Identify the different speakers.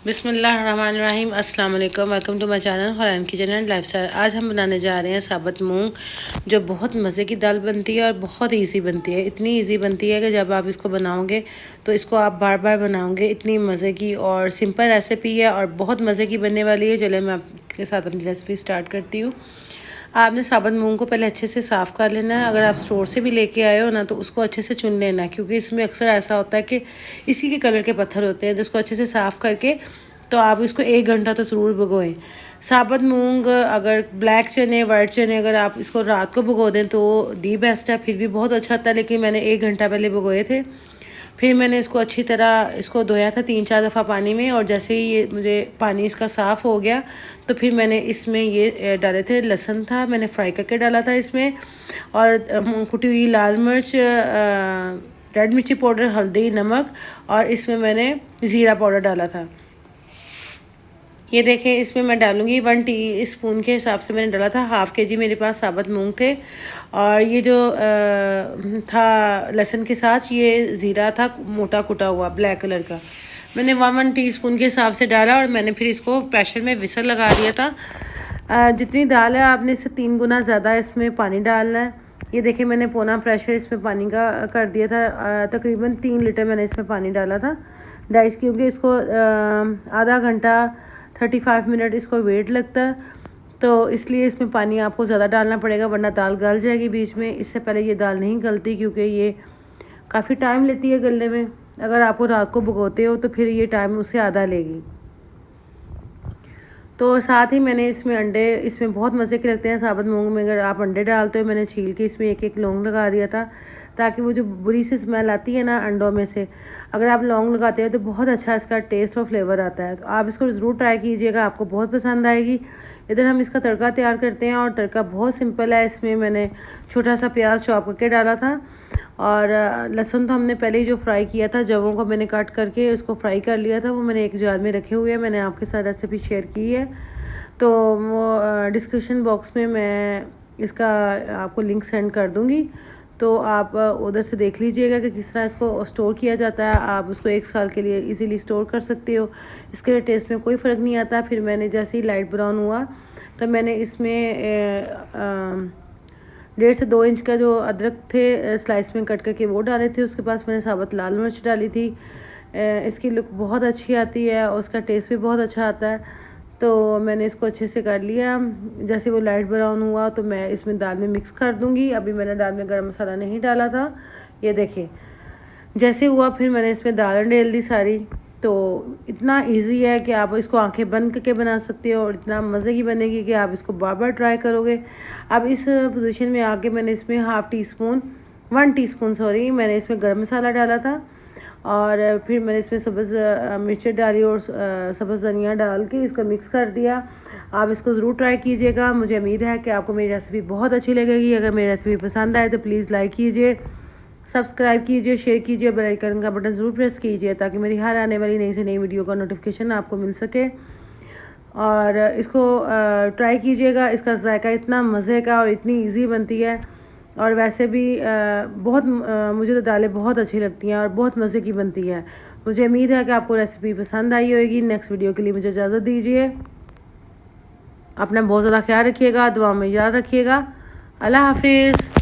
Speaker 1: बिस्मिल्लाहिर्रहमानिर्रहीम अस्सलाम वालेकुम। Welcome to my channel Farhan kitchen and lifestyle. आज हम बनाने जा रहे हैं साबुत मूंग, जो बहुत मज़े की दाल बनती है और बहुत इजी बनती है। इतनी इजी बनती है कि जब आप इसको बनाओगे तो इसको आप बार बार बनाओगे। इतनी मज़े की और सिंपल रेसिपी है और बहुत मज़े की बनने वाली है। चलिए मैं आपके साथ अपनी रेसिपी स्टार्ट करती हूँ। आपने साबुत मूंग को पहले अच्छे से साफ़ कर लेना है। अगर आप स्टोर से भी लेके आए हो ना तो उसको अच्छे से चुन लेना है, क्योंकि इसमें अक्सर ऐसा होता है कि इसी के कलर के पत्थर होते हैं। जिसको अच्छे से साफ़ करके तो आप इसको 1 घंटा तो ज़रूर भिगोएं। साबुत मूंग, अगर ब्लैक चने, वाइट चने, अगर आप इसको रात को भिगो दें तो दी बेस्ट है, फिर भी बहुत अच्छा आता है। लेकिन मैंने 1 घंटा पहले भिगोए थे। फिर मैंने इसको अच्छी तरह इसको धोया था 3-4 दफ़ा पानी में, और जैसे ही ये मुझे पानी इसका साफ़ हो गया तो फिर मैंने इसमें ये डाले थे। लहसुन था, मैंने फ्राई करके डाला था इसमें, और कुटी हुई लाल मिर्च, रेड मिर्ची पाउडर, हल्दी, नमक, और इसमें मैंने ज़ीरा पाउडर डाला था। ये देखें, इसमें मैं डालूँगी 1 टी स्पून के हिसाब से मैंने डाला था। हाफ़ के जी मेरे पास साबुत मूंग थे, और ये जो था लहसुन के साथ ये ज़ीरा था मोटा कुटा हुआ ब्लैक कलर का, मैंने 1 टीस्पून के हिसाब से डाला, और मैंने फिर इसको प्रेशर में विसल लगा दिया था। जितनी दाल है आपने इससे 3 गुना ज़्यादा इसमें पानी डालना है। ये देखिए, मैंने पौना प्रेशर इसमें पानी का कर दिया था। तकरीबन 3 लीटर मैंने इसमें पानी डाला था डाइस, क्योंकि इसको आधा घंटा 35 मिनट इसको वेट लगता है, तो इसलिए इसमें पानी आपको ज़्यादा डालना पड़ेगा, वरना दाल गल जाएगी बीच में। इससे पहले ये दाल नहीं गलती, क्योंकि ये काफ़ी टाइम लेती है गलने में। अगर आपको रात को भिगोते हो तो फिर ये टाइम उससे आधा लेगी। तो साथ ही मैंने इसमें अंडे, इसमें बहुत मज़े के लगते हैं साबुत मूंग में अगर आप अंडे डालते हो। मैंने छील के इसमें एक लौंग लगा दिया था, ताकि वो जो बुरी सी स्मेल आती है ना अंडों में से, अगर आप लौंग लगाते हो तो बहुत अच्छा इसका टेस्ट और फ्लेवर आता है। तो आप इसको ज़रूर ट्राई कीजिएगा, आपको बहुत पसंद आएगी। इधर हम इसका तड़का तैयार करते हैं, और तड़का बहुत सिंपल है। इसमें मैंने छोटा सा प्याज चॉप करके डाला था, और लहसुन तो हमने पहले ही जो फ्राई किया था, जवों को मैंने कट करके उसको फ्राई कर लिया था, वो मैंने एक जार में रखे हुए हैं। मैंने आपके साथ रेसिपी शेयर की है, तो वो डिस्क्रिप्शन बॉक्स में मैं इसका आपको लिंक सेंड कर दूँगी, तो आप उधर से देख लीजिएगा कि किस तरह इसको स्टोर किया जाता है। आप उसको 1 साल के लिए इजीली स्टोर कर सकते हो। इसके टेस्ट में कोई फ़र्क नहीं आता। फिर मैंने जैसे ही लाइट ब्राउन हुआ तो मैंने इसमें 1.5 से 2 इंच का जो अदरक थे स्लाइस में कट करके वो डाले थे। उसके पास मैंने साबुत लाल मिर्च डाली थी। इसकी लुक बहुत अच्छी आती है और उसका टेस्ट भी बहुत अच्छा आता है। तो मैंने इसको अच्छे से कर लिया। जैसे वो लाइट ब्राउन हुआ तो मैं इसमें दाल में मिक्स कर दूंगी। अभी मैंने दाल में गरम मसाला नहीं डाला था। ये देखिए जैसे हुआ, फिर मैंने इसमें दाल डाल दी सारी। तो इतना इजी है कि आप इसको आंखें बंद करके बना सकते हो, और इतना मज़े की बनेगी कि आप इसको बार बार ट्राई करोगे। अब इस पोजीशन में आके मैंने इसमें 1 टीस्पून मैंने इसमें गरम मसाला डाला था, और फिर मैंने इसमें सब्ज़ मिर्च डाली और सब्ज़ धनिया डाल के इसको मिक्स कर दिया। आप इसको ज़रूर ट्राई कीजिएगा। मुझे उम्मीद है कि आपको मेरी रेसिपी बहुत अच्छी लगेगी। अगर मेरी रेसिपी पसंद आए तो प्लीज़ लाइक कीजिए, सब्सक्राइब कीजिए, शेयर कीजिए, बेल आइकन का बटन ज़रूर प्रेस कीजिए, ताकि मेरी हर आने वाली नई से नई वीडियो का नोटिफिकेशन आपको मिल सके। और इसको ट्राई कीजिएगा। इसका जायका इतना मज़े का और इतनी ईजी बनती है, और वैसे भी मुझे तो दालें बहुत अच्छी लगती हैं और बहुत मज़े की बनती है। मुझे उम्मीद है कि आपको रेसिपी पसंद आई होगी। नेक्स्ट वीडियो के लिए मुझे इजाज़त दीजिए। अपना बहुत ज़्यादा ख्याल रखिएगा, दुआ में याद रखिएगा। अल्लाह हाफिज़।